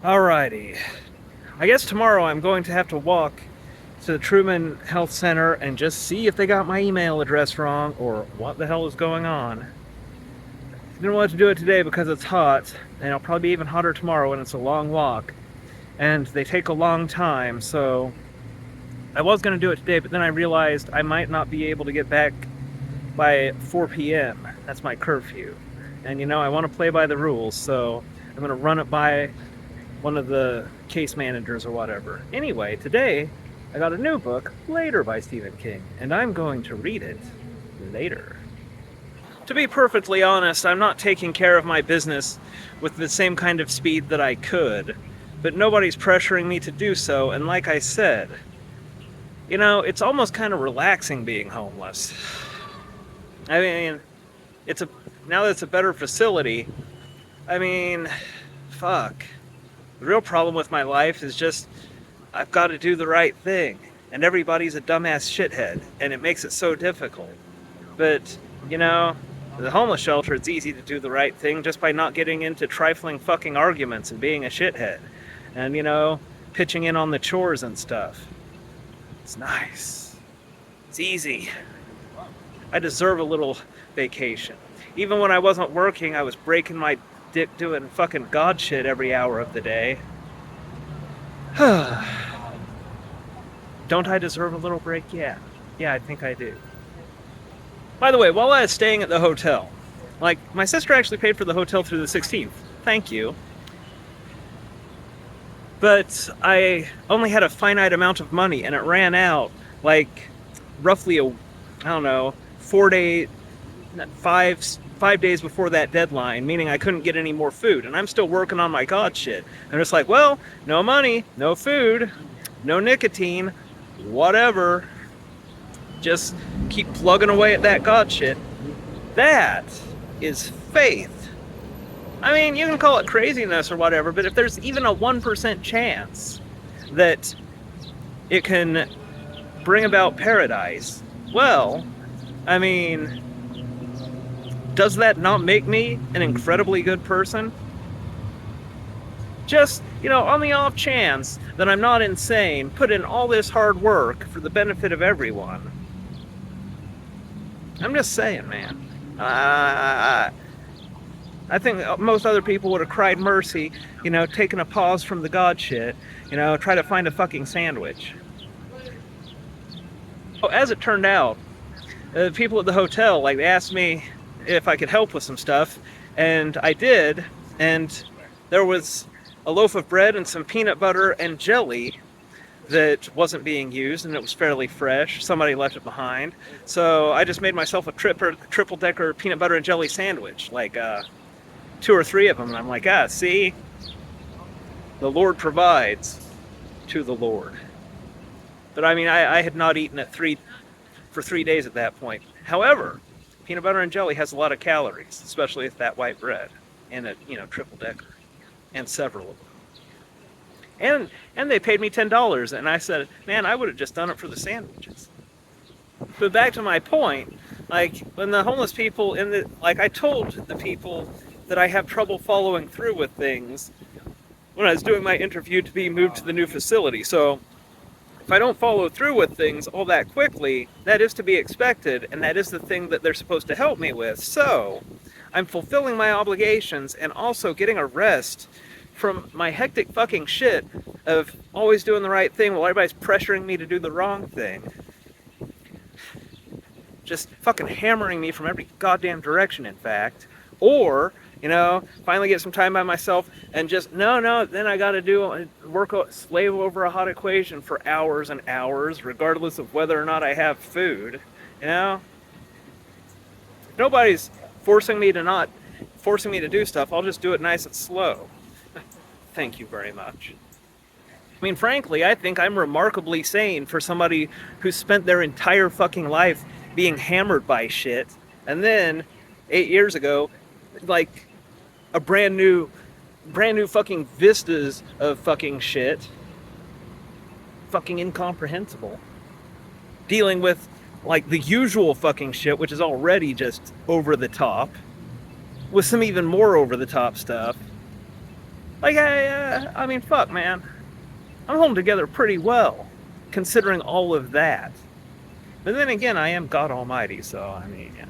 Alrighty. I guess tomorrow I'm going to have to walk to the Truman Health Center and just see if they got my email address wrong or what the hell is going on. I didn't want to do it today because it's hot, and it'll probably be even hotter tomorrow when it's a long walk. And they take a long time, so I was going to do it today, but then I realized I might not be able to get back by 4 p.m. That's my curfew. And I want to play by the rules, so I'm going to run it by one of the case managers or whatever. Anyway, today I got a new book, Later by Stephen King, and I'm going to read it later. To be perfectly honest, I'm not taking care of my business with the same kind of speed that I could, but nobody's pressuring me to do so, and like I said, it's almost kind of relaxing being homeless. I mean, now that it's a better facility, fuck. The real problem with my life is just I've got to do the right thing, and everybody's a dumbass shithead, and it makes it so difficult. But, the homeless shelter, it's easy to do the right thing just by not getting into trifling fucking arguments and being a shithead. And, pitching in on the chores and stuff. It's nice. It's easy. I deserve a little vacation. Even when I wasn't working, I was breaking my dick doing fucking god shit every hour of the day. Don't I deserve a little break? Yeah, I think I do. By the way, while I was staying at the hotel, my sister actually paid for the hotel through the 16th. Thank you. But I only had a finite amount of money, and it ran out roughly 5 days before that deadline, meaning I couldn't get any more food, and I'm still working on my god shit. And it's like, well, no money, no food, no nicotine, whatever. Just keep plugging away at that god shit. That is faith. I mean, you can call it craziness or whatever, but if there's even a 1% chance that it can bring about paradise, well, does that not make me an incredibly good person? Just, on the off chance that I'm not insane, put in all this hard work for the benefit of everyone. I'm just saying, man. I think most other people would have cried mercy, taking a pause from the god shit, try to find a fucking sandwich. Oh, as it turned out, the people at the hotel, they asked me if I could help with some stuff, and I did, and there was a loaf of bread and some peanut butter and jelly that wasn't being used, and it was fairly fresh. Somebody left it behind, so I just made myself a triple-decker peanut butter and jelly sandwich, 2 or 3 of them, and I'm like, see? The Lord provides to the Lord. But I had not eaten it for 3 days at that point. However, peanut butter and jelly has a lot of calories, especially with that white bread, and a, triple-decker, and several of them. And they paid me $10, and I said, man, I would have just done it for the sandwiches. But back to my point, when the homeless people I told the people that I have trouble following through with things when I was doing my interview to be moved to the new facility. So if I don't follow through with things all that quickly, that is to be expected, and that is the thing that they're supposed to help me with. So I'm fulfilling my obligations and also getting a rest from my hectic fucking shit of always doing the right thing while everybody's pressuring me to do the wrong thing. Just fucking hammering me from every goddamn direction, in fact. Or, finally get some time by myself and just, then I gotta slave over a hot equation for hours and hours, regardless of whether or not I have food, Nobody's forcing me to do stuff. I'll just do it nice and slow. Thank you very much. Frankly, I think I'm remarkably sane for somebody who's spent their entire fucking life being hammered by shit, and then 8 years ago, a brand new fucking vistas of fucking shit, fucking incomprehensible, dealing with the usual fucking shit, which is already just over the top, with some even more over the top stuff. Like, I mean, fuck, man. I'm holding together pretty well, considering all of that. But then again, I am God Almighty, so I mean, yeah.